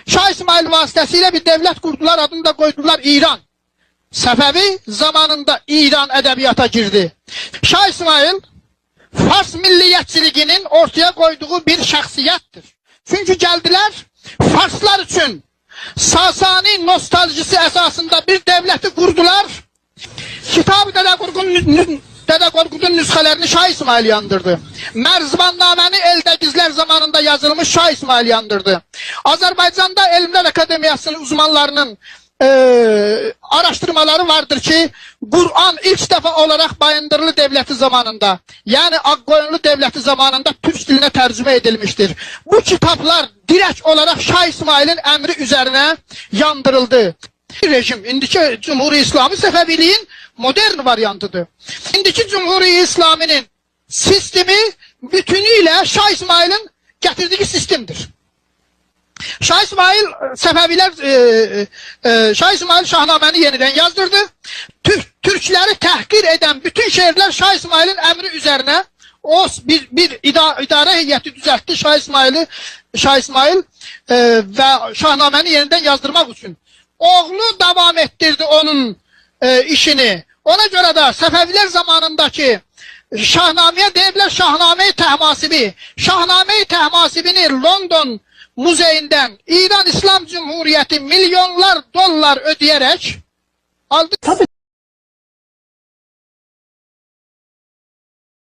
Şah İsmail vasıtasıyla bir devlet kurdular, adını da koydular İran. Səfəvi zamanında İran edebiyata girdi. Şah İsmail Fars milliyetçiliğinin ortaya koyduğu bir şəxsiyyətdir. Çünkü geldiler Farslar için Sasani nostaljisi esasında bir devleti kurdular. Kitab-ı Dede Korkut'un nüshələrini Şah İsmail yandırdı. Mərzvannaməni Eldegizlər zamanında yazılmış Şah İsmail yandırdı. Azerbaycan'da Elmler Akademiyasının uzmanlarının araştırmaları vardır ki Kur'an ilk defa olarak Bayındırlı Devleti zamanında, yani Akkoyunlu Devleti zamanında Türk diline tercüme edilmiştir. Bu kitaplar direkt olarak Şah İsmail'in emri üzerine yandırıldı. Rejim, indiki Cumhuriyet İslami Sefeviliğin modern varyantıdır. İndiki Cumhuriyet İslami'nin sistemi bütünüyle Şah İsmail'in getirdiği sistemdir. Şah İsmail Sefeviler Şah İsmail Şahnaməni yeniden yazdırdı. Türkleri tahkir eden bütün şehirler Şah İsmail'in emri üzerine o bir idare heyeti düzeltti Şah İsmail ve Şahnaməni yeniden yazdırmak için. Oğlu devam ettirdi onun işini. Ona göre de Sefeviler zamanındaki Şahname'ye deyirlər Şahname-i Tehmasibi. Şahname-i Tehmasibini London Muzeyinden İran İslam Cumhuriyeti milyonlar dolar ödeyerek aldı. Tabii